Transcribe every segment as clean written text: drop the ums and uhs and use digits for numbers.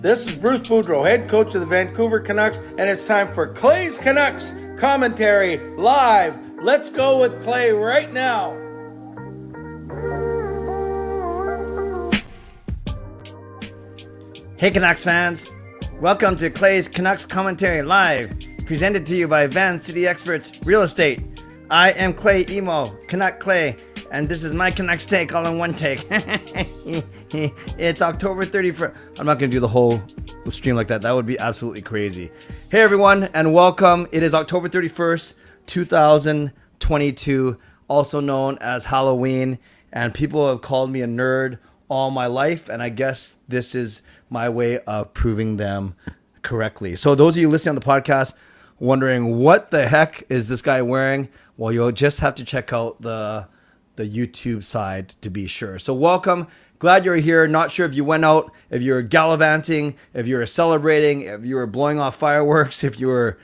This is Bruce Boudreau, head coach of the Vancouver Canucks, and it's time for Clay's Canucks commentary live. Let's go with Clay right now. Hey Canucks fans, welcome to Clay's Canucks commentary live, presented to you by Van City Experts Real Estate. I am Clay Emo, Canuck Clay, and this is my Canucks take all in one take. It's October 31st. I'm not going to do the whole stream like that. That would be absolutely crazy. Hey everyone, and welcome. It is October 31st, 2022, also known as Halloween, and people have called me a nerd all my life, and I guess this is my way of proving them correctly. So those of you listening on the podcast wondering what the heck is this guy wearing, well, you'll just have to check out the YouTube side to be sure. So welcome. Glad you're here. Not sure if you went out, if you're gallivanting, if you're celebrating, if you were blowing off fireworks, if you were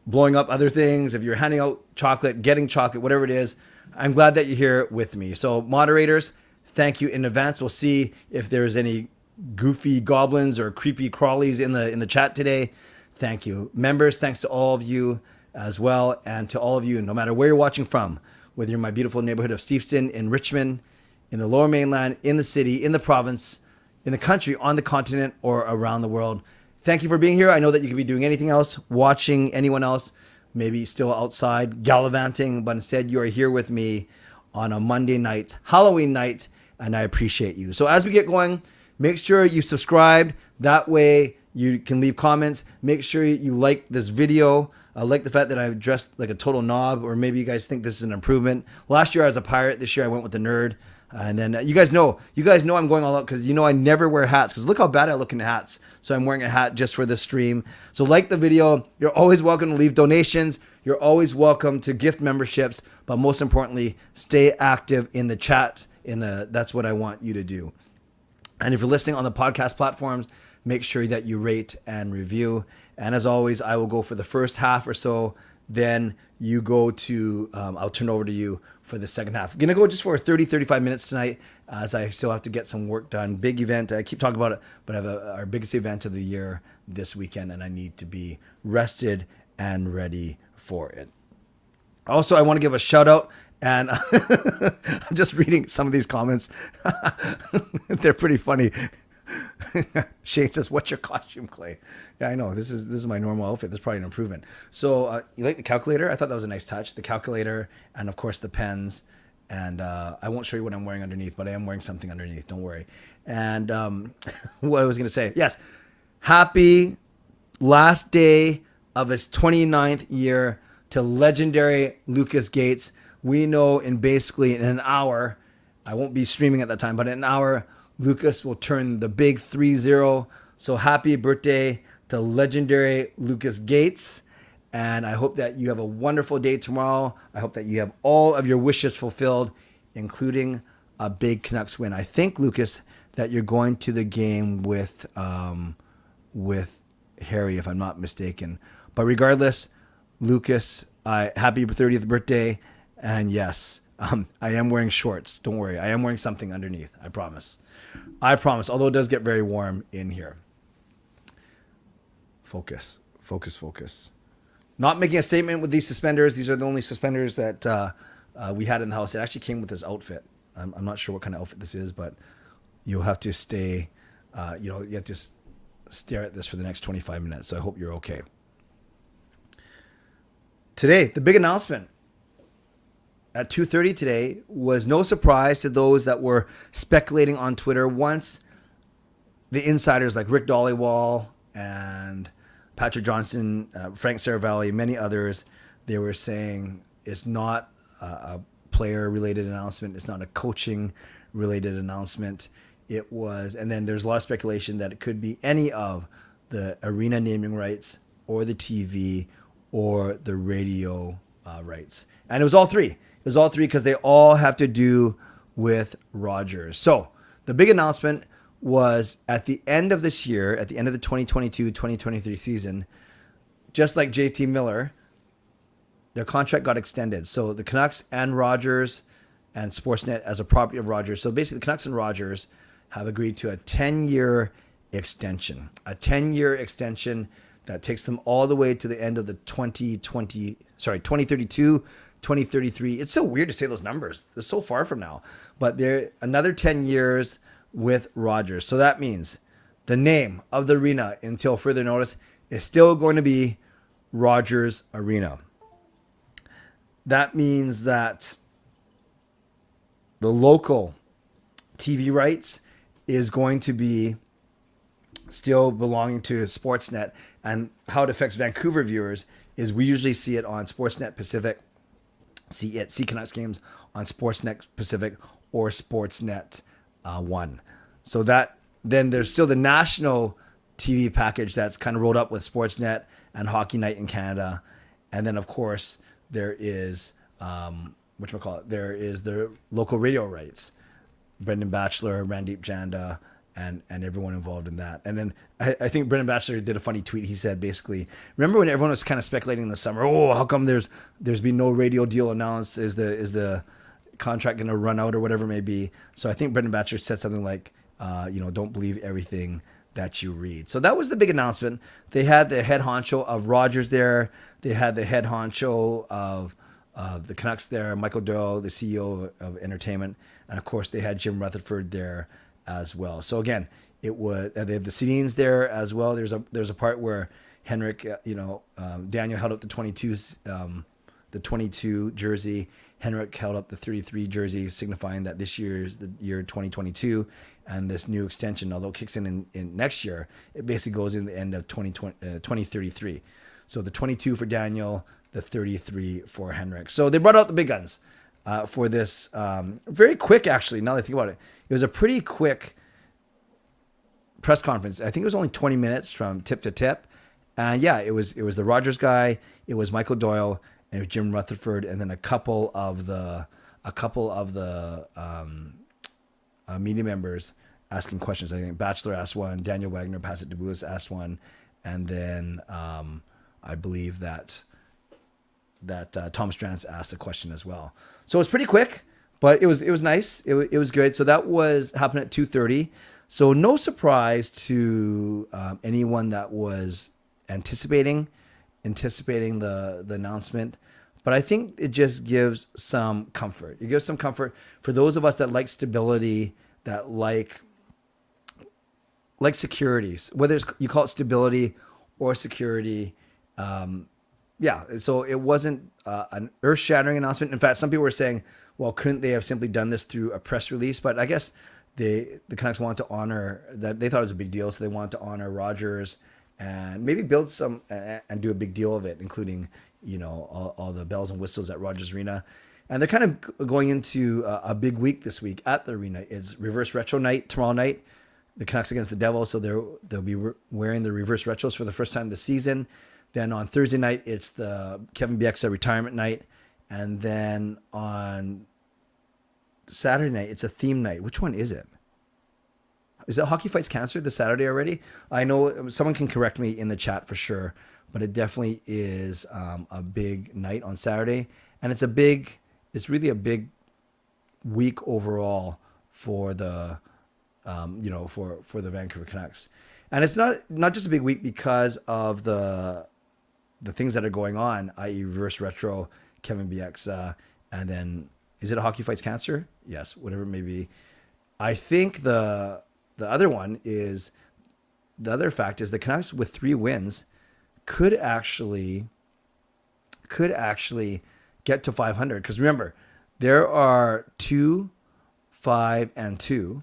blowing up other things, if you're handing out chocolate, getting chocolate, whatever it is. I'm glad that you're here with me. So moderators, thank you in advance. We'll see if there's any goofy goblins or creepy crawlies in the chat today. Thank you. Members, thanks to all of you as well, and to all of you, no matter where you're watching from, whether you're in my beautiful neighborhood of Steveston, in Richmond, in the Lower Mainland, in the city, in the province, in the country, on the continent, or around the world. Thank you for being here. I know that you could be doing anything else, watching anyone else, maybe still outside gallivanting, but instead you are here with me on a Monday night, Halloween night, and I appreciate you. So as we get going, make sure you subscribe. That way you can leave comments. Make sure you like this video. I like the fact that I've dressed like a total knob, or maybe you guys think this is an improvement. Last year I was a pirate. This year I went with the nerd. And then you guys know I'm going all out because I never wear hats, because look how bad I look in hats. So I'm wearing a hat just for this stream. So like the video. You're always welcome to leave donations. You're always welcome to gift memberships. But most importantly, stay active in the chat. That's what I want you to do. And if you're listening on the podcast platforms, make sure that you rate and review. And as always, I will go for the first half or so. Then you go to, I'll turn over to you for the second half. I'm going to go just for 30, 35 minutes tonight, as I still have to get some work done. Big event. I keep talking about it, but I have our biggest event of the year this weekend, and I need to be rested and ready for it. Also, I want to give a shout out, and I'm just reading some of these comments. They're pretty funny. Shane says, "What's your costume, Clay?" Yeah, I know. This is my normal outfit. This is probably an improvement. So you like the calculator? I thought that was a nice touch. The calculator, and of course the pens. And I won't show you what I'm wearing underneath, but I am wearing something underneath. Don't worry. And what I was going to say, yes, happy last day of his 29th year to legendary Lucas Gates. We know in an hour, I won't be streaming at that time, but in an hour, Lucas will turn the big 3-0. So happy birthday to legendary Lucas Gates. And I hope that you have a wonderful day tomorrow. I hope that you have all of your wishes fulfilled, including a big Canucks win. I think, Lucas, that you're going to the game with Harry, if I'm not mistaken. But regardless, Lucas, happy 30th birthday. And yes, I am wearing shorts. Don't worry. I am wearing something underneath. I promise. Although it does get very warm in here. Focus. Not making a statement with these suspenders. These are the only suspenders that we had in the house. It actually came with this outfit. I'm not sure what kind of outfit this is, but you'll have to stay, you have to stare at this for the next 25 minutes. So I hope you're okay. Today, the big announcement at 2:30 today was no surprise to those that were speculating on Twitter. Once the insiders like Rick Dollywall and Patrick Johnson, Frank Saravalli, many others, they were saying it's not a player-related announcement. It's not a coaching-related announcement. It was, and then there's a lot of speculation that it could be any of the arena naming rights or the TV or the radio rights. And it was all three. It was all three because they all have to do with Rogers. So the big announcement was at the end of this year, at the end of the 2022-2023 season, just like JT Miller, their contract got extended. So the Canucks and Rogers and Sportsnet as a property of Rogers. So basically the Canucks and Rogers have agreed to a 10-year extension, a 10-year extension that takes them all the way to the end of the 2032, 2033. It's so weird to say those numbers. They're so far from now, but they're another 10 years with Rogers. So that means the name of the arena until further notice is still going to be Rogers Arena. That means that the local TV rights is going to be still belonging to Sportsnet, and how it affects Vancouver viewers is we usually see it on Sportsnet Pacific, see Canucks games on Sportsnet Pacific or Sportsnet 1. So that then there's still the national TV package that's kind of rolled up with Sportsnet and Hockey Night in Canada, and then of course there is there is the local radio rights, Brendan Batchelor, Randeep Janda, and everyone involved in that. And then I think Brendan Batchelor did a funny tweet. He said basically, remember when everyone was kind of speculating in the summer, oh, how come there's been no radio deal announced? Is the contract going to run out or whatever it may be? So I think Brendan Batchelor said something like, don't believe everything that you read. So that was the big announcement. They had the head honcho of Rogers there. They had the head honcho of the Canucks there, Michael Doyle, the CEO of entertainment. And of course they had Jim Rutherford there as well. So again, it was they had the seatings there as well. There's a part where Henrik, Daniel held up the 22 jersey. Henrik held up the 33 jersey, signifying that this year is the year 2022, and this new extension, although it kicks in next year, it basically goes in the end of 2033. So the 22 for Daniel, the 33 for Henrik. So they brought out the big guns for this. Very quick, actually. Now that I think about it, it was a pretty quick press conference. I think it was only 20 minutes from tip to tip. And yeah, it was the Rogers guy, it was Michael Doyle, and it was Jim Rutherford, and then a couple of the media members asking questions. I think Batchelor asked one, Daniel Wagner, Passett DeBoulis asked one, and then I believe that Tom Stranz asked a question as well. So it was pretty quick, but it was nice. It was good. So that was happened at 2:30. So no surprise to anyone that was anticipating the announcement. But I think it just gives some comfort. It gives some comfort for those of us that like stability, that like securities, whether it's, you call it stability or security. So it wasn't an earth-shattering announcement. In fact, some people were saying, well, couldn't they have simply done this through a press release? But I guess the Canucks wanted to honor that. They thought it was a big deal, so they wanted to honor Rogers and maybe build some and do a big deal of it, including all the bells and whistles at Rogers Arena. And they're kind of going into a big week this week at the arena. It's reverse retro night tomorrow night. The Canucks against the Devils, so they'll be wearing the reverse retros for the first time this season. Then on Thursday night, it's the Kevin Bieksa retirement night. And then on Saturday night, it's a theme night. Which one is it? Is it Hockey Fights Cancer this Saturday already? I know someone can correct me in the chat for sure, but it definitely is a big night on Saturday. And it's really a big week overall for the, for the Vancouver Canucks. And it's not just a big week because of the things that are going on, i.e. reverse retro, Kevin Bieksa, and then is it a Hockey Fights Cancer? Yes, whatever it may be. I think the other one is, the other fact is the Canucks with 3 wins could actually get to 500. Because remember, there are 2, 5, and 2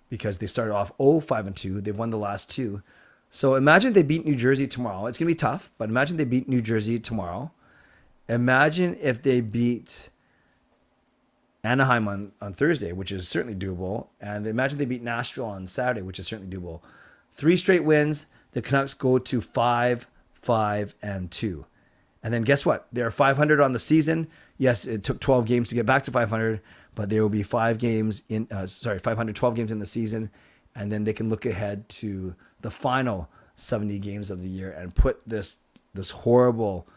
because they started off 5-2. They've won the last 2. So imagine they beat New Jersey tomorrow. It's going to be tough, but imagine they beat New Jersey tomorrow. Imagine if they beat Anaheim on Thursday, which is certainly doable. And imagine they beat Nashville on Saturday, which is certainly doable. 3 straight wins. The Canucks go to 5, 5, and 2. And then guess what? They're 500 on the season. Yes, it took 12 games to get back to 500, but there will be 500, 12 games in the season. And then they can look ahead to the final 70 games of the year and put this horrible,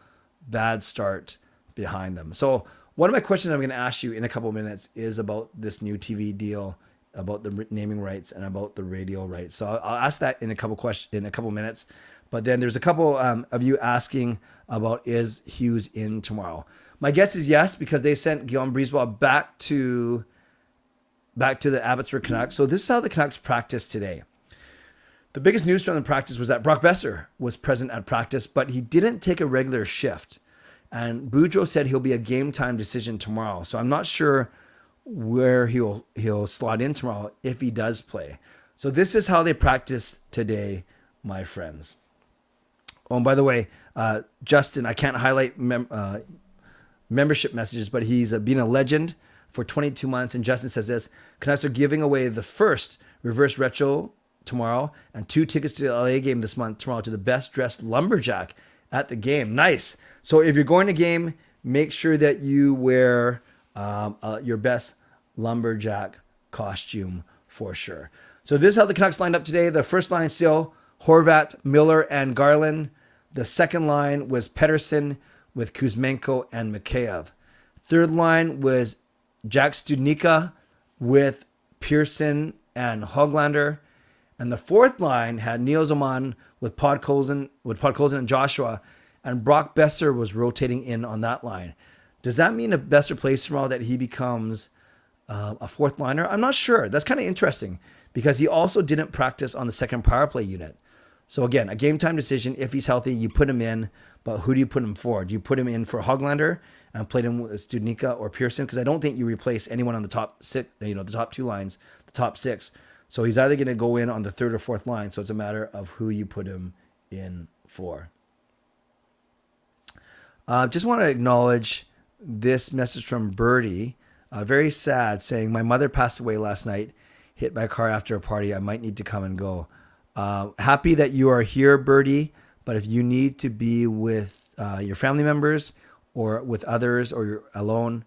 bad start behind them. So one of my questions I'm going to ask you in a couple of minutes is about this new TV deal about the naming rights and about the radio rights. So I'll ask that in a couple minutes. But then there's a couple of you asking about, is Hughes in tomorrow? My guess is yes, because they sent Guillaume Brisebois back to the Abbotsford Canucks. So this is how the Canucks practiced today. The biggest news from the practice was that Brock Besser was present at practice, but he didn't take a regular shift. And Boudreau said he'll be a game time decision tomorrow. So I'm not sure where he'll slot in tomorrow if he does play. So this is how they practiced today, my friends. Oh, and by the way, Justin, I can't highlight membership messages, but he's been a legend for 22 months. And Justin says this: Canucks are giving away the first reverse retro tomorrow and 2 tickets to the LA game this month tomorrow to the best dressed lumberjack at the game. Nice. So if you're going to game, make sure that you wear your best lumberjack costume for sure. So this is how the Canucks lined up today. The first line still Horvat, Miller, and Garland. The second line was Pettersson with Kuzmenko and Mikheyev. Third line was Jack Studnicka with Pearson and Hoglander. And the fourth line had Neil Zaman with Podkolzin and Joshua, and Brock Besser was rotating in on that line. Does that mean if Besser plays tomorrow that he becomes a fourth liner? I'm not sure. That's kind of interesting because he also didn't practice on the second power play unit. So again, a game time decision. If he's healthy, you put him in, but who do you put him for? Do you put him in for Hoglander and played him with Studnicka or Pearson? Because I don't think you replace anyone on the top six, the top two lines, the top six. So he's either going to go in on the third or fourth line. So it's a matter of who you put him in for. Just want to acknowledge this message from Birdie. Very sad, saying, my mother passed away last night, hit by a car after a party. I might need to come and go. Happy that you are here, Birdie. But if you need to be with your family members or with others, or you're alone,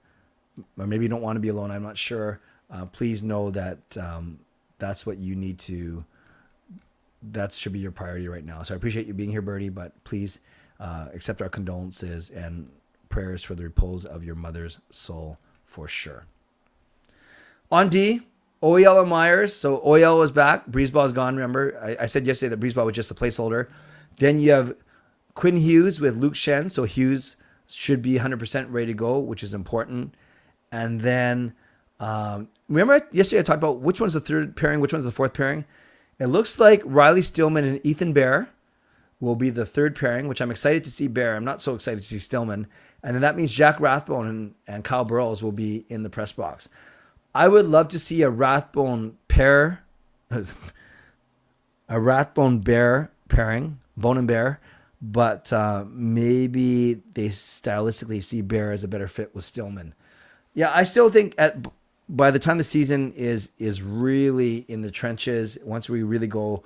or maybe you don't want to be alone, I'm not sure. Please know that that's what you need to, that should be your priority right now. So I appreciate you being here, Birdie, but please accept our condolences and prayers for the repose of your mother's soul for sure. On D, Oyel and Myers. So Oyel was back. Brisebois is gone, remember? I said yesterday that Brisebois was just a placeholder. Then you have Quinn Hughes with Luke Shen. So Hughes should be 100% ready to go, which is important. And then, remember yesterday I talked about which one's the third pairing, which one's the fourth pairing? It looks like Riley Stillman and Ethan Bear will be the third pairing, which I'm excited to see Bear. I'm not so excited to see Stillman. And then that means Jack Rathbone and Kyle Burrows will be in the press box. I would love to see a Rathbone pair, a Rathbone Bear pairing, Bone and Bear, but maybe they stylistically see Bear as a better fit with Stillman. Yeah, I still think by the time the season is really in the trenches, once we really go,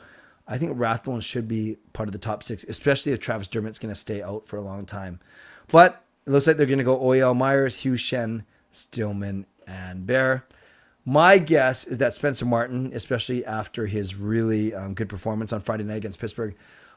I think Rathbone should be part of the top six, especially if Travis Dermott's going to stay out for a long time. But it looks like they're going to go Oyel, Myers, Hughes, Shen, Stillman, and Bear. My guess is that Spencer Martin, especially after his really good performance on Friday night against Pittsburgh,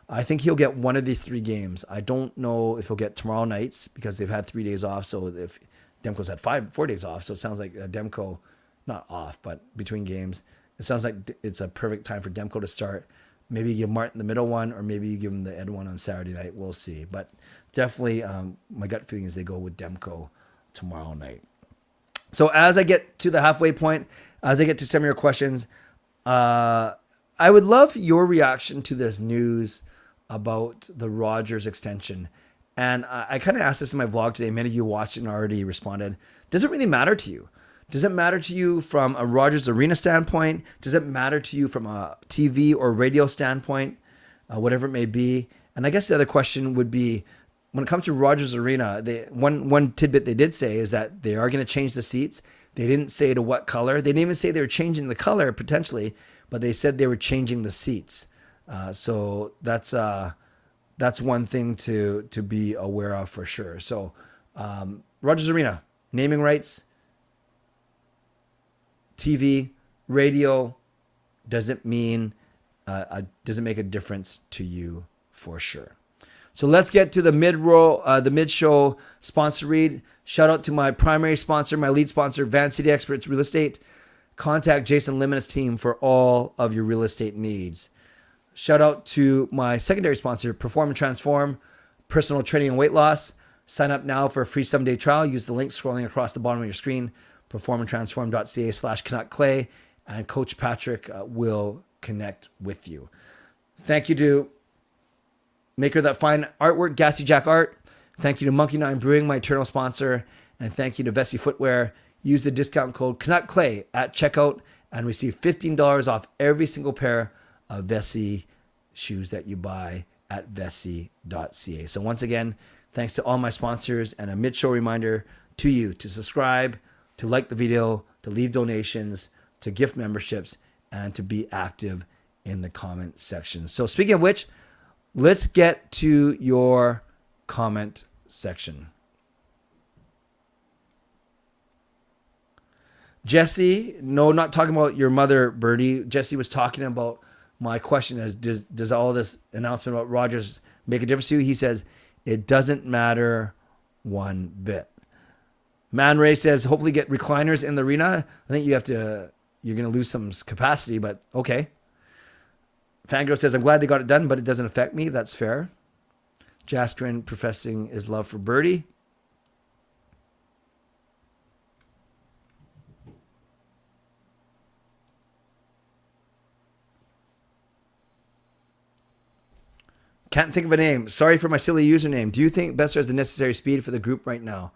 I think he'll get one of these 3 games. I don't know if he'll get tomorrow night's because they've had 3 days off. So if Demko's had 4 days off, so it sounds like Demko, not off, but between games, it sounds like it's a perfect time for Demko to start. Maybe you give Martin the middle one, or maybe you give him the Ed one on Saturday night. We'll see. But definitely, my gut feeling is they go with Demko tomorrow night. So as I get to the halfway point, as I get to some of your questions, I would love your reaction to this news about the Rogers extension. And I kind of asked this in my vlog today. Many of you watched it and already responded. Does it really matter to you? Does it matter to you from a Rogers Arena standpoint? Does it matter to you from a TV or radio standpoint? Whatever it may be. And I guess the other question would be, when it comes to Rogers Arena, one tidbit they did say is that they are going to change the seats. They didn't say to what color. They didn't even say they were changing the color potentially, but they said they were changing the seats. So that's one thing to be aware of for sure. So Rogers Arena, naming rights, TV, radio, doesn't make a difference to you for sure. So let's get to the mid-show sponsor read. Shout out to my primary sponsor, my lead sponsor, Van City Experts Real Estate. Contact Jason Lim and his team for all of your real estate needs. Shout out to my secondary sponsor, Perform and Transform, personal training and weight loss. Sign up now for a free 7-day trial. Use the link scrolling across the bottom of your screen, performandtransform.ca/CanuckClay, and Coach Patrick will connect with you. Thank you to maker of that fine artwork, Gassy Jack Art. Thank you to Monkey 9 Brewing, my eternal sponsor. And thank you to Vessi Footwear. Use the discount code CanuckClay at checkout and receive $15 off every single pair of Vessi shoes that you buy at vessi.ca. So once again, thanks to all my sponsors, and a mid-show reminder to you to subscribe, to like the video, to leave donations, to gift memberships, and to be active in the comment section. So speaking of which, let's get to your comment section. Jesse, no, not talking about your mother, Birdie. Jesse was talking about my question is, does all this announcement about Rogers make a difference to you? He says, it doesn't matter one bit. Man Ray says, hopefully get recliners in the arena. I think you're going to lose some capacity, but okay. Fangirl says, I'm glad they got it done, but it doesn't affect me. That's fair. Jaskrin professing his love for Birdie. Can't think of a name. Sorry for my silly username. Do you think Besser has the necessary speed for the group right now?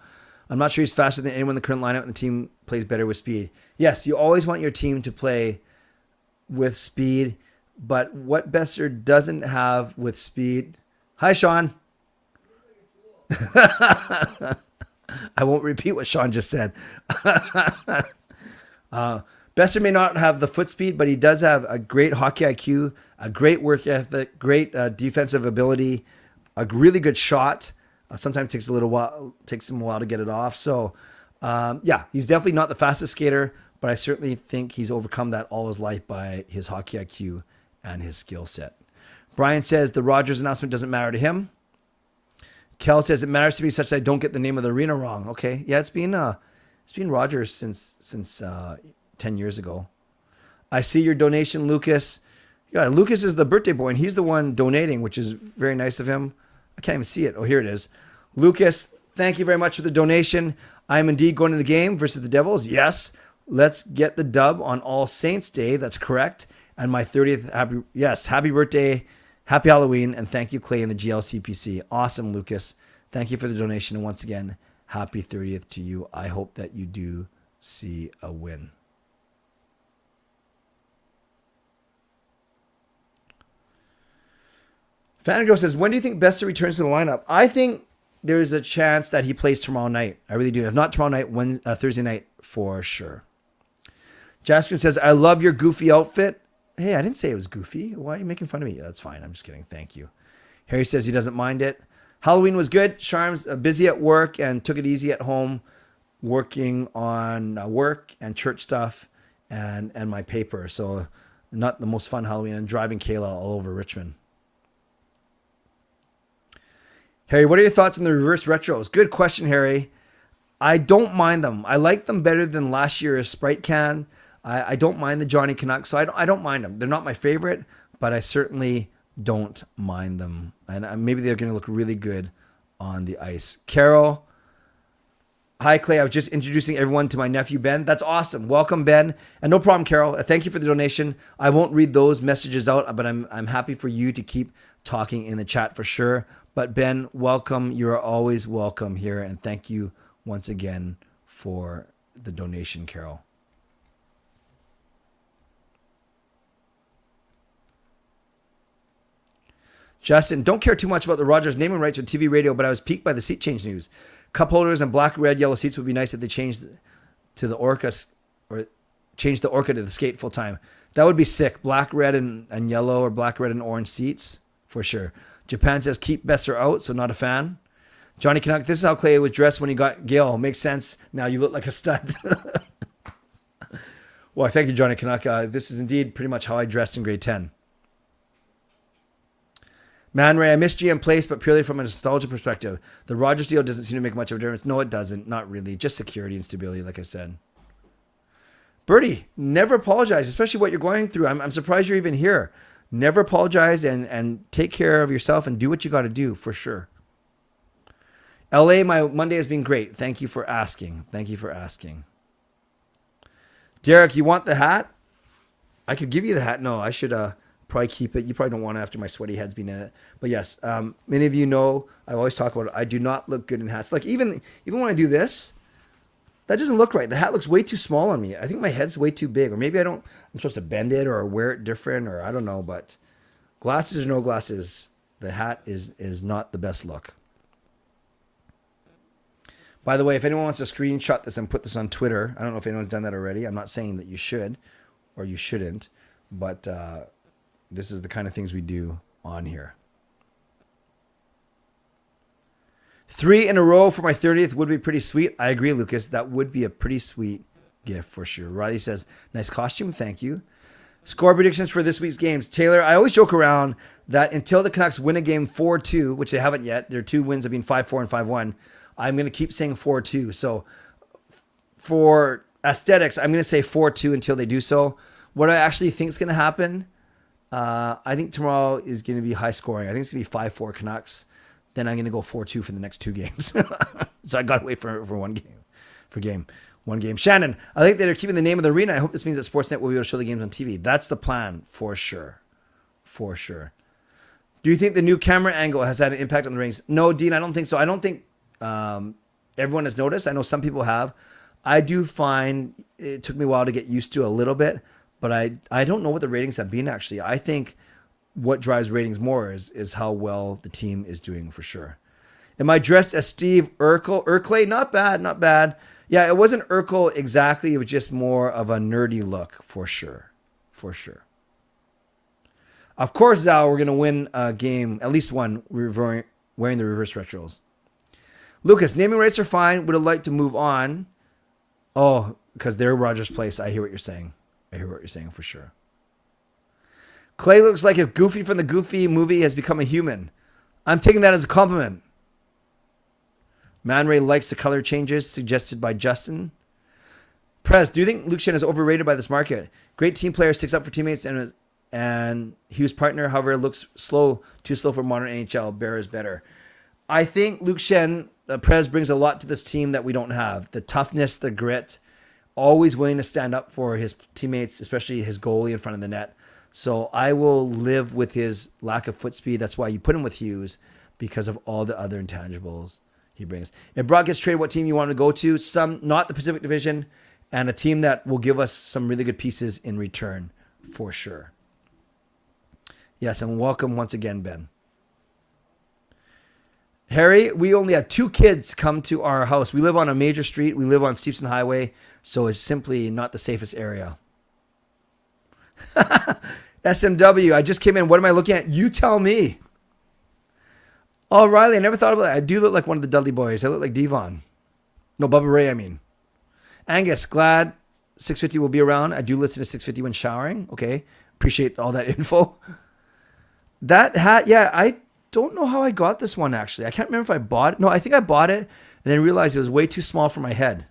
I'm not sure he's faster than anyone in the current lineup, and the team plays better with speed. Yes, you always want your team to play with speed, but what Besser doesn't have with speed... Hi, Sean. I won't repeat what Sean just said. Besser may not have the foot speed, but he does have a great hockey IQ, a great work ethic, great defensive ability, a really good shot. Sometimes takes him a while to get it off. So, yeah, he's definitely not the fastest skater, but I certainly think he's overcome that all his life by his hockey IQ and his skill set. Brian says the Rogers announcement doesn't matter to him. Kel says it matters to me such that I don't get the name of the arena wrong. Okay, yeah, it's been Rogers since 10 years ago. I see your donation, Lucas. Yeah, Lucas is the birthday boy, and he's the one donating, which is very nice of him. I can't even see it. Oh, here it is. Lucas, thank you very much for the donation. I'm indeed going to the game versus the Devils. Yes, let's get the dub on All Saints Day. That's correct. And my 30th, happy birthday, happy Halloween, and thank you, Clay and the GLCPC. Awesome, Lucas. Thank you for the donation, and once again, happy 30th to you. I hope that you do see a win. Fangirl says, when do you think Besser returns to the lineup? I think there's a chance that he plays tomorrow night. I really do. If not tomorrow night, Thursday night for sure. Jasper says, I love your goofy outfit. Hey, I didn't say it was goofy. Why are you making fun of me? That's fine. I'm just kidding. Thank you. Harry says he doesn't mind it. Halloween was good. Charm's busy at work and took it easy at home, working on work and church stuff and my paper. So not the most fun Halloween, and driving Kayla all over Richmond. Harry, what are your thoughts on the reverse retros? Good question, Harry. I don't mind them. I like them better than last year's Sprite Can. I don't mind the Johnny Canucks, so I don't mind them. They're not my favorite, but I certainly don't mind them. And maybe they're going to look really good on the ice. Carol, hi, Clay. I was just introducing everyone to my nephew, Ben. That's awesome. Welcome, Ben. And no problem, Carol. Thank you for the donation. I won't read those messages out, but I'm happy for you to keep talking in the chat for sure. But Ben, welcome. You're always welcome here. And thank you once again for the donation, Carol. Justin, don't care too much about the Rogers naming rights or TV radio, but I was piqued by the seat change news. Cup holders and black, red, yellow seats would be nice if they changed to the Orca or changed the Orca to the skate full time. That would be sick. Black, red, and yellow, or black, red, and orange seats for sure. Japan says keep Besser out, so not a fan. Johnny Canuck, this is how Clay was dressed when he got Gale. Makes sense. Now you look like a stud. Well, thank you, Johnny Canuck. This is indeed pretty much how I dressed in grade 10. Man Ray, I miss GM Place, but purely from a nostalgia perspective. The Rogers deal doesn't seem to make much of a difference. No, it doesn't. Not really. Just security and stability, like I said. Birdie, never apologize, especially what you're going through. I'm surprised you're even here. Never apologize and take care of yourself and do what you got to do for sure. LA, my Monday has been great. Thank you for asking. Thank you for asking. Derek, you want the hat? I could give you the hat. No, I should probably keep it. You probably don't want it after my sweaty head's been in it. But yes, many of you know I always talk about it. I do not look good in hats. Like even when I do this, that doesn't look right. The hat looks way too small on me. I think my head's way too big. Or maybe I'm supposed to bend it or wear it different, or I don't know. But glasses or no glasses, the hat is not the best look. By the way, if anyone wants to screenshot this and put this on Twitter, I don't know if anyone's done that already. I'm not saying that you should or you shouldn't, but this is the kind of things we do on here. 3 in a row for my 30th would be pretty sweet. I agree, Lucas. That would be a pretty sweet gift for sure. Riley says, nice costume. Thank you. Score predictions for this week's games. Taylor, I always joke around that until the Canucks win a game 4-2, which they haven't yet, their 2 wins have been 5-4 and 5-1. I'm going to keep saying 4-2. So for aesthetics, I'm going to say 4-2 until they do so. What I actually think is going to happen, I think tomorrow is going to be high scoring. I think it's going to be 5-4 Canucks. Then I'm going to go 4-2 for the next 2 games. So I got to wait for one game. One game. Shannon, I think that they're keeping the name of the arena. I hope this means that Sportsnet will be able to show the games on TV. That's the plan for sure. For sure. Do you think the new camera angle has had an impact on the rings? No, Dean, I don't think so. I don't think everyone has noticed. I know some people have. I do find it took me a while to get used to a little bit, but I don't know what the ratings have been actually. I think what drives ratings more is how well the team is doing for sure. Am I dressed as Steve Urkel? Not bad, not bad. Yeah, it wasn't Urkel exactly. It was just more of a nerdy look for sure. For sure. Of course, Zao, we're going to win a game, at least one, wearing the reverse retros. Lucas, naming rights are fine. Would have liked to move on. Oh, because they're Rogers Place. I hear what you're saying. I hear what you're saying for sure. Clay looks like if Goofy from the Goofy movie has become a human. I'm taking that as a compliment. Man Ray likes the color changes suggested by Justin. Prez, do you think Luke Shen is overrated by this market? Great team player, sticks up for teammates, and Hughes' partner, however, looks too slow for modern NHL. Bear is better. I think Luke Shen, Prez brings a lot to this team that we don't have. The toughness, the grit, always willing to stand up for his teammates, especially his goalie in front of the net. So I will live with his lack of foot speed. That's why you put him with Hughes, because of all the other intangibles he brings. If Brock gets traded, what team you want to go to? Some, not the Pacific Division, and a team that will give us some really good pieces in return for sure. Yes, and welcome once again, Ben. Harry, we only have 2 kids come to our house. We live on a major street. We live on Steepson Highway, so it's simply not the safest area. SMW, I just came in. What am I looking at? You tell me. Oh, Riley, I never thought about that. I do look like one of the Dudley boys. I look like Devon. No, Bubba Ray, I mean. Angus, glad 650 will be around. I do listen to 650 when showering. Okay. Appreciate all that info. That hat, yeah, I don't know how I got this one, actually. I can't remember if I bought it. No, I think I bought it and then realized it was way too small for my head.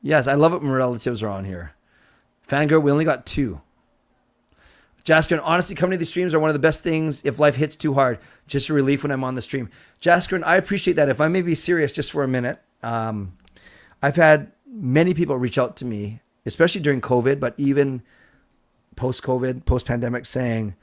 Yes, I love it when relatives are on here. Fangirl, we only got 2. Jasker, honestly, coming to these streams are one of the best things if life hits too hard. Just a relief when I'm on the stream. Jasker, I appreciate that. If I may be serious just for a minute, I've had many people reach out to me, especially during COVID, but even post-COVID, post-pandemic, saying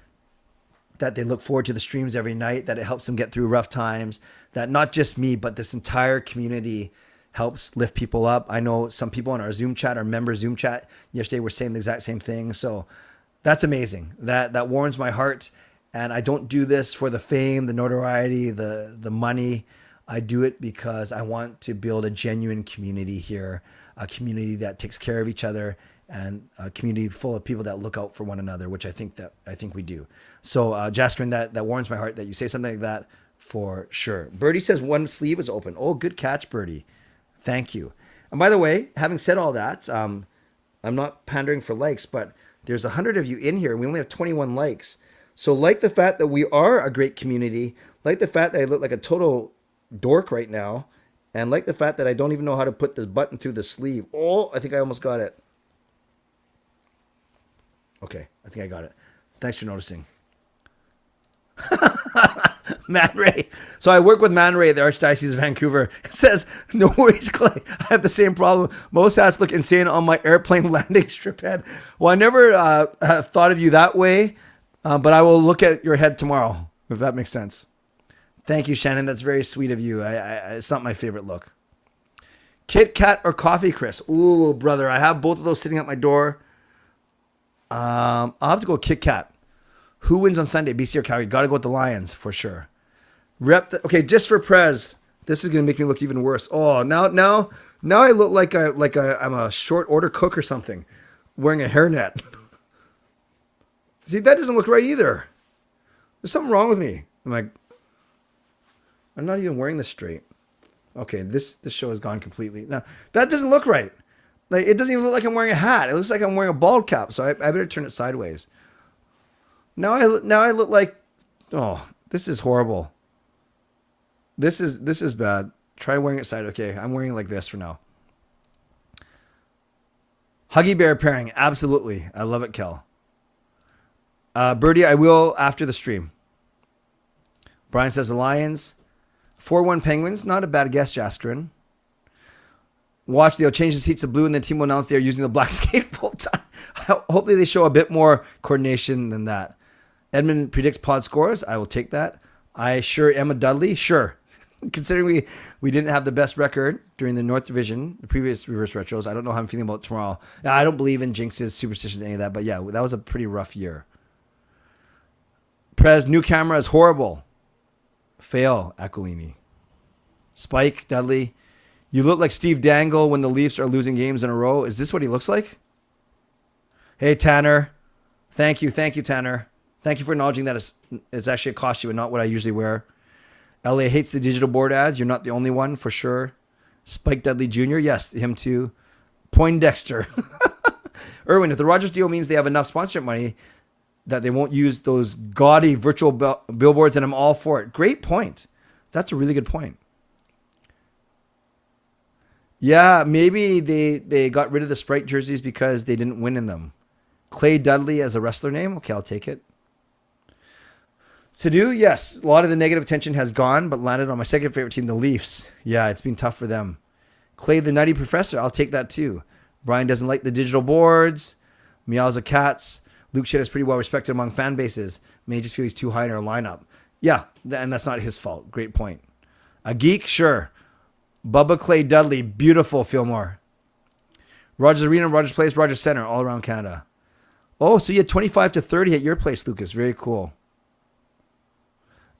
that they look forward to the streams every night, that it helps them get through rough times, that not just me, but this entire community helps lift people up. I know some people in our Zoom chat, our member Zoom chat yesterday were saying the exact same thing. So that's amazing. That warms my heart. And I don't do this for the fame, the notoriety, the money. I do it because I want to build a genuine community here, a community that takes care of each other, and a community full of people that look out for one another, which I think we do. So, Jaskrin, that warms my heart that you say something like that for sure. Birdie says one sleeve is open. Oh, good catch, Birdie. Thank you. And by the way, having said all that, I'm not pandering for likes, but there's 100 of you in here. And we only have 21 likes. So like the fact that we are a great community, like the fact that I look like a total dork right now, And like the fact that I don't even know how to put this button through the sleeve. Oh, I think I almost got it. Okay, I think I got it. Thanks for noticing. Man Ray. So I work with Man Ray at the Archdiocese of Vancouver. It says, no worries, Clay. I have the same problem. Most hats look insane on my airplane landing strip head. Well, I never thought of you that way, but I will look at your head tomorrow, if that makes sense. Thank you, Shannon. That's very sweet of you. It's not my favorite look. Kit Kat or coffee, Chris? Ooh, brother. I have both of those sitting at my door. I'll have to go Kit Kat. Who wins on Sunday? BC or Calgary? Got to go with the Lions for sure. Okay, just for Prez. This is gonna make me look even worse. Oh, now I look like I'm a short order cook or something, wearing a hairnet. See, that doesn't look right either. There's something wrong with me. I'm not even wearing this straight. Okay, this show has gone completely. Now that doesn't look right. Like it doesn't even look like I'm wearing a hat. It looks like I'm wearing a bald cap. So I better turn it sideways. Now I look like, oh, this is horrible. This is bad. Try wearing it side. Okay, I'm wearing it like this for now. Huggy Bear pairing, absolutely. I love it, Kel. Birdie, I will after the stream. Brian says the Lions. 4-1 Penguins, not a bad guess, Jaskrin. Watch, they'll change the seats to blue and the team will announce they are using the black skate full time. Hopefully they show a bit more coordination than that. Edmund predicts pod scores. I will take that. I sure am a Dudley. Sure. Considering we didn't have the best record during the North Division, the previous reverse retros, I don't know how I'm feeling about tomorrow. I don't believe in jinxes, superstitions, any of that. But yeah, that was a pretty rough year. Prez, new camera is horrible. Fail, Aquilini. Spike, Dudley. You look like Steve Dangle when the Leafs are losing games in a row. Is this what he looks like? Hey, Tanner. Thank you, Tanner. Thank you for acknowledging that it's actually a costume and not what I usually wear. LA hates the digital board ads. You're not the only one, for sure. Spike Dudley Jr., yes, him too. Poindexter. Erwin, if the Rogers deal means they have enough sponsorship money that they won't use those gaudy virtual billboards, and I'm all for it. Great point. That's a really good point. Yeah, maybe they got rid of the Sprite jerseys because they didn't win in them. Clay Dudley as a wrestler name? Okay, I'll take it. Sadu, yes, a lot of the negative attention has gone, but landed on my second favorite team, the Leafs. Yeah, it's been tough for them. Clay the Nutty Professor, I'll take that too. Brian doesn't like the digital boards. Meows of Cats. Luke Shedd is pretty well respected among fan bases. May just feel he's too high in our lineup. Yeah, and that's not his fault. Great point. A geek, sure. Bubba Clay Dudley, beautiful, Fillmore. Rogers Arena, Rogers Place, Rogers Center, all around Canada. Oh, so you had 25 to 30 at your place, Lucas. Very cool.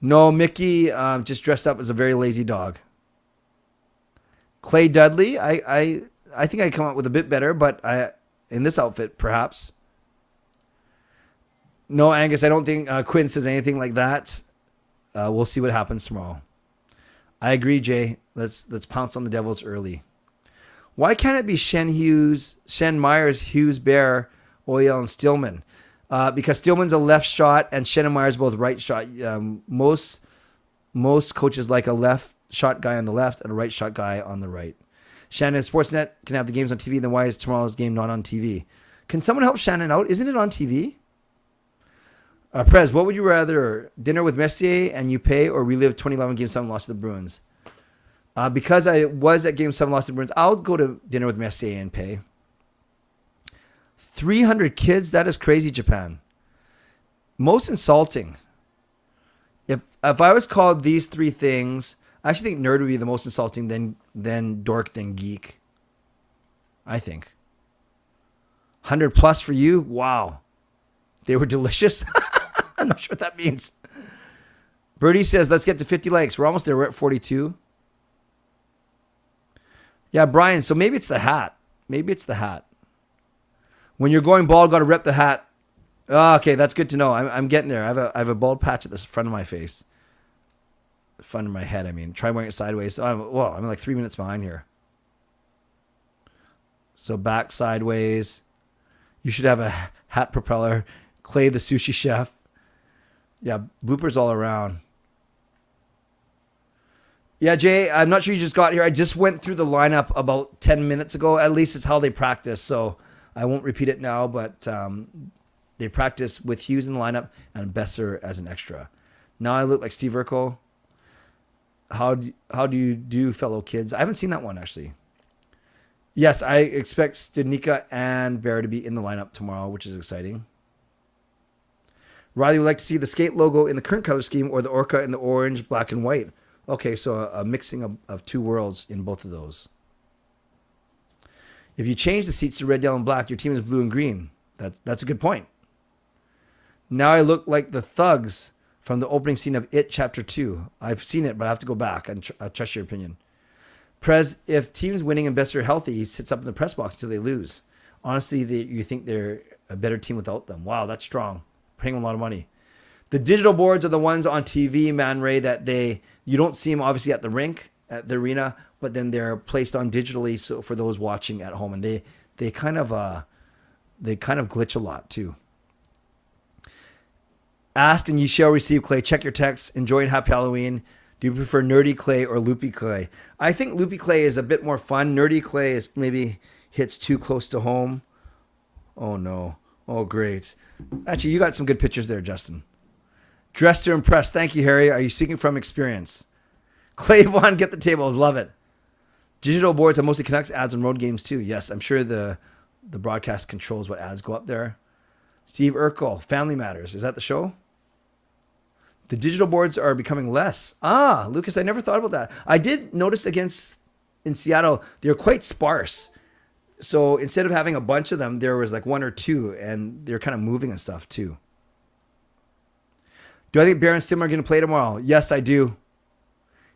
No, Mickey just dressed up as a very lazy dog. Clay Dudley, I think I come up with a bit better, but in this outfit, perhaps. No, Angus, I don't think Quinn says anything like that. We'll see what happens tomorrow. I agree, Jay. Let's pounce on the Devils early. Why can't it be Shen Myers, Hughes, Bear, Oyel, and Stillman? Because Stillman's a left shot and Shen and Myers both right shot. Most coaches like a left shot guy on the left and a right shot guy on the right. Shannon, Sportsnet can have the games on TV. Then why is tomorrow's game not on TV? Can someone help Shannon out? Isn't it on TV? Prez, what would you rather? Dinner with Messier and you pay, or relive 2011 Game 7 loss to the Bruins? Because I was at Game 7 loss to the Bruins, I'll go to dinner with Messier and pay. 300 kids? That is crazy, Japan. Most insulting. If I was called these three things, I actually think nerd would be the most insulting, then dork, then geek. I think. 100 plus for you? Wow. They were delicious? I'm not sure what that means. Birdie says, let's get to 50 likes. We're almost there. We're at 42. Yeah, Brian, so maybe it's the hat. When you're going bald, got to rep the hat. Oh, okay, that's good to know. I'm getting there. I have a bald patch at the front of my face. Front of my head, I mean. Try wearing it sideways. I'm like 3 minutes behind here. So back sideways. You should have a hat propeller. Clay the sushi chef. Yeah, bloopers all around. Yeah, Jay, I'm not sure you just got here. I just went through the lineup about 10 minutes ago. At least it's how they practice, so I won't repeat it now, but they practice with Hughes in the lineup and Besser as an extra. Now I look like Steve Urkel. How do you do, fellow kids? I haven't seen that one, actually. Yes, I expect Studnicka and Bear to be in the lineup tomorrow, which is exciting. Riley would like to see the skate logo in the current color scheme or the Orca in the orange, black, and white. Okay, so a mixing of two worlds in both of those. If you change the seats to red, yellow, and black, your team is blue and green. That's a good point. Now I look like the thugs from the opening scene of It Chapter 2. I've seen it, but I have to go back and trust your opinion. Prez, if team's winning and Besser are healthy, he sits up in the press box until they lose. Honestly, you think they're a better team without them. Wow, that's strong. Paying them a lot of money. The digital boards are the ones on TV, Man Ray, that you don't see them obviously at the rink, at the arena, but then they're placed on digitally so for those watching at home, and they kind of glitch a lot too. Asked and you shall receive, Clay. Check your texts. Enjoy and happy Halloween. Do you prefer nerdy Clay or loopy Clay? I think loopy Clay is a bit more fun. Nerdy Clay is maybe hits too close to home. Oh no. Oh great. Actually, you got some good pictures there, Justin. Dressed to impress. Thank you, Harry. Are you speaking from experience? Clay Vaughn, get the tables. Love it. Digital boards are mostly Canucks ads and road games too. Yes, I'm sure the broadcast controls what ads go up there. Steve Urkel, Family Matters. Is that the show? The digital boards are becoming less. Ah, Lucas, I never thought about that. I did notice in Seattle, they're quite sparse. So instead of having a bunch of them, there was like one or two, and they're kind of moving and stuff too. Do I think Bear and Stim are going to play tomorrow? Yes, I do.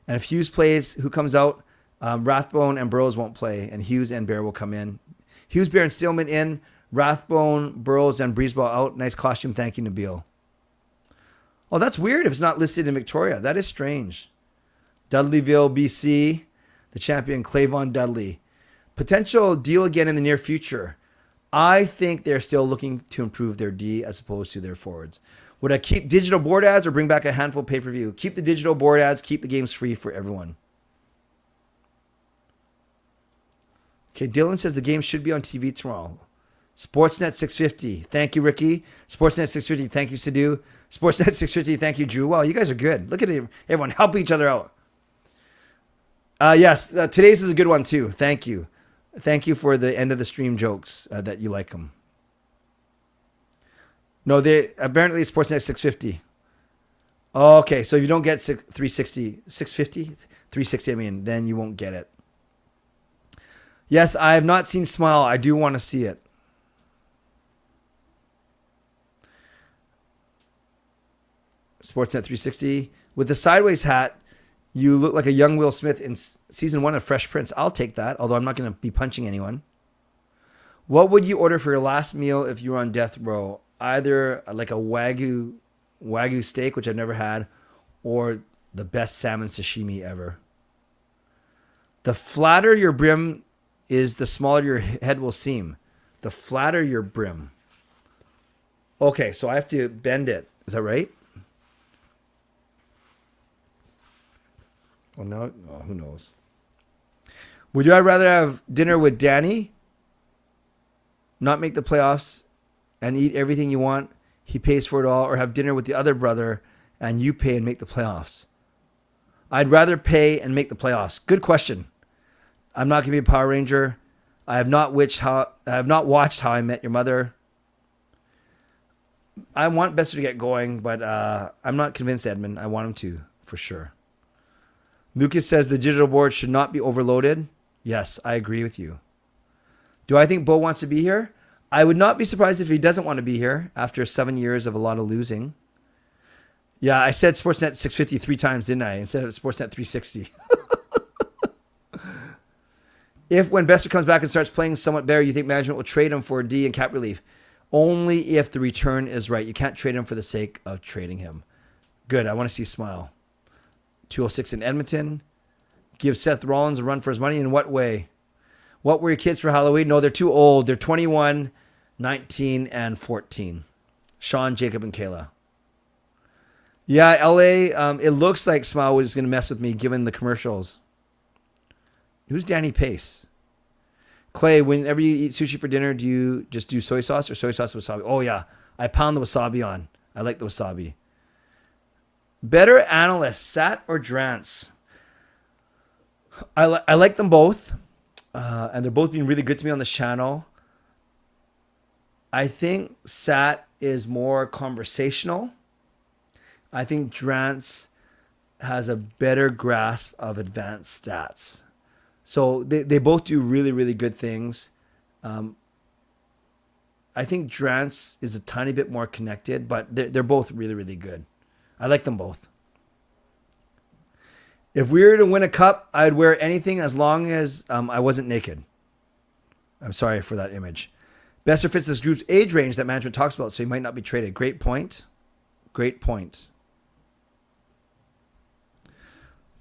And if Hughes plays, who comes out? Rathbone and Burrows won't play, and Hughes and Bear will come in. Hughes, Bear, and Stillman in. Rathbone, Burrows, and Breezeball out. Nice costume. Thank you, Nabil. Oh, that's weird if it's not listed in Victoria. That is strange. Dudleyville, BC. The champion, Clavon Dudley. Potential deal again in the near future. I think they're still looking to improve their D as opposed to their forwards. Would I keep digital board ads or bring back a handful of pay-per-view? Keep the digital board ads. Keep the games free for everyone. Okay, Dylan says the game should be on TV tomorrow. Sportsnet 650. Thank you, Ricky. Sportsnet 650. Thank you, Sidhu. Sportsnet 650. Thank you, Drew. Wow, you guys are good. Look at it. Everyone help each other out. Yes, today's is a good one too. Thank you. Thank you for the end of the stream jokes that you like them. No, they apparently it's Sportsnet 650. Okay, so if you don't get 360, 650, 360, I mean, then you won't get it. Yes, I have not seen Smile. I do want to see it. Sportsnet 360. With the sideways hat, you look like a young Will Smith in season 1 of Fresh Prince. I'll take that, although I'm not going to be punching anyone. What would you order for your last meal if you were on death row? Either like a Wagyu steak, which I've never had, or the best salmon sashimi ever. The flatter your brim is, the smaller your head will seem. The flatter your brim. Okay, so I have to bend it. Is that right? Well, no, oh, who knows? Would I rather have dinner with Danny, not make the playoffs, and eat everything you want, he pays for it all, or have dinner with the other brother and you pay and make the playoffs? I'd rather pay and make the playoffs. Good question. I'm not going to be a Power Ranger. I have not watched How I Met Your Mother. I want Besser to get going, but I'm not convinced, Edmund. I want him to, for sure. Lucas says the digital board should not be overloaded. Yes, I agree with you. Do I think Bo wants to be here? I would not be surprised if he doesn't want to be here after 7 years of a lot of losing. Yeah, I said Sportsnet 650 3 times, didn't I? Instead of Sportsnet 360. If when Besser comes back and starts playing somewhat better, you think management will trade him for a D and cap relief? Only if the return is right. You can't trade him for the sake of trading him. Good. I want to see Smile. 206 in Edmonton. Give Seth Rollins a run for his money. In what way? What were your kids for Halloween? No, they're too old. They're 21, 19, and 14. Sean, Jacob, and Kayla. Yeah, LA. It looks like Smile was going to mess with me given the commercials. Who's Danny Pace? Clay, whenever you eat sushi for dinner, do you just do soy sauce or soy sauce wasabi? Oh yeah, I pound the wasabi on. I like the wasabi. Better analyst, Sat or Drance? I like them both, and they're both being really good to me on this channel. I think Sat is more conversational. I think Drance has a better grasp of advanced stats. So they both do really, really good things. I think Drance is a tiny bit more connected, but they're both really, really good. I like them both. If we were to win a cup, I'd wear anything as long as I wasn't naked. I'm sorry for that image. Besser fits this group's age range that management talks about, so he might not be traded. Great point. Great point.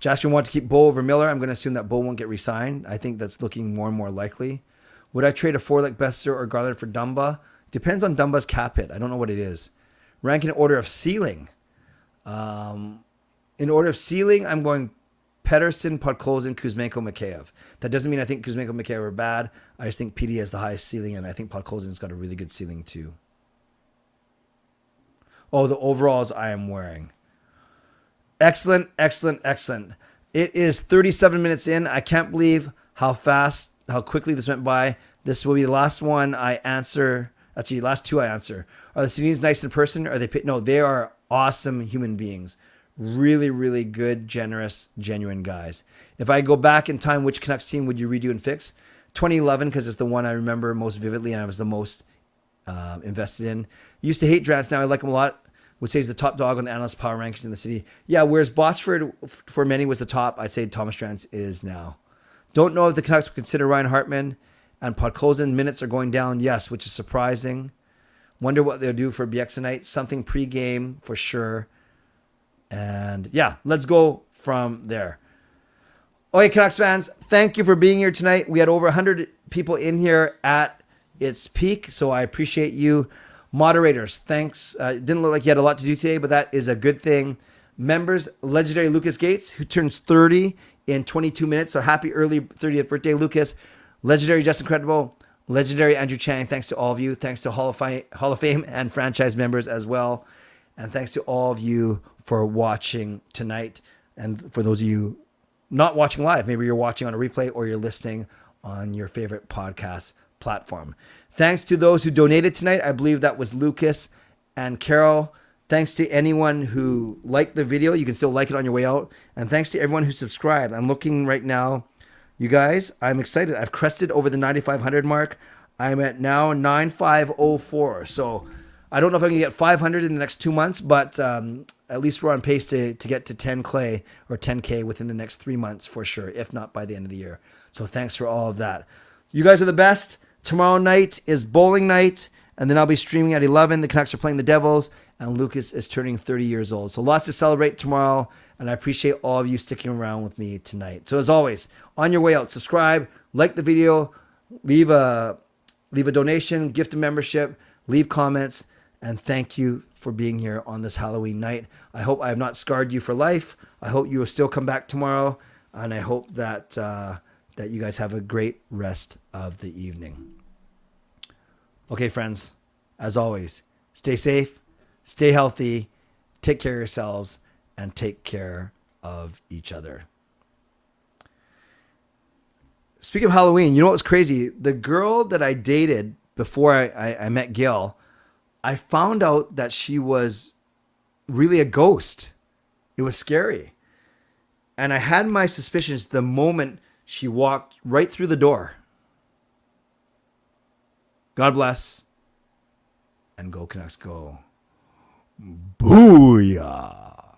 Jasker want to keep Bo over Miller. I'm going to assume that Bo won't get re-signed. I think that's looking more and more likely. Would I trade a forward like Besser or Garland for Dumba? Depends on Dumba's cap hit. I don't know what it is. Rank in order of ceiling. In order of ceiling, I'm going Pedersen, Podkolzin, Kuzmenko, Mikheyev. That doesn't mean I think Kuzmenko and Mikheyev are bad. I just think PD has the highest ceiling, and I think Podkolzin's got a really good ceiling too. Oh, the overalls I am wearing. Excellent, excellent, excellent. It is 37 minutes in. I can't believe how quickly this went by. This will be the last one I answer. Actually, last two I answer. Are the Canadians nice in person? Are they? No, they are awesome human beings. Really, really good, generous, genuine guys. If I go back in time, which Canucks team would you redo and fix? 2011, because it's the one I remember most vividly and I was the most invested in. Used to hate Drance, now I like him a lot. Would say he's the top dog on the analyst power rankings in the city. Yeah, whereas Bochford for many was the top, I'd say Thomas Drance is now. Don't know if the Canucks would consider Ryan Hartman and Podkolzin. Minutes are going down, yes, which is surprising. Wonder what they'll do for BX tonight. Something pre-game for sure. And yeah, let's go from there. Okay, Canucks fans, thank you for being here tonight. We had over 100 people in here at its peak, so I appreciate you. Moderators, thanks. It didn't look like you had a lot to do today, but that is a good thing. Members, legendary Lucas Gates, who turns 30 in 22 minutes. So happy early 30th birthday, Lucas. Legendary Justin Credible, legendary Andrew Chang. Thanks to all of you. Thanks to Hall of Fame and franchise members as well. And thanks to all of you for watching tonight. And for those of you not watching live, maybe you're watching on a replay or you're listening on your favorite podcast platform. Thanks to those who donated tonight. I believe that was Lucas and Carol. Thanks to anyone who liked the video. You can still like it on your way out. And thanks to everyone who subscribed. I'm looking right now. You guys, I'm excited. I've crested over the 9,500 mark. I'm at now 9,504. So I don't know if I'm going to get 500 in the next 2 months, but at least we're on pace to get to 10 clay or 10K within the next 3 months for sure, if not by the end of the year. So thanks for all of that. You guys are the best. Tomorrow night is bowling night, and then I'll be streaming at 11. The Canucks are playing the Devils, and Lucas is turning 30 years old. So lots to celebrate tomorrow, and I appreciate all of you sticking around with me tonight. So as always, on your way out, subscribe, like the video, leave a donation, gift a membership, leave comments, and thank you for being here on this Halloween night. I hope I have not scarred you for life. I hope you will still come back tomorrow, and I hope that that you guys have a great rest of the evening. Okay, friends, as always, stay safe, stay healthy, take care of yourselves, and take care of each other. Speaking of Halloween, you know what was crazy? The girl that I dated before I met Gail, I found out that she was really a ghost. It was scary. And I had my suspicions the moment she walked right through the door. God bless. And go Canucks go. Booyah.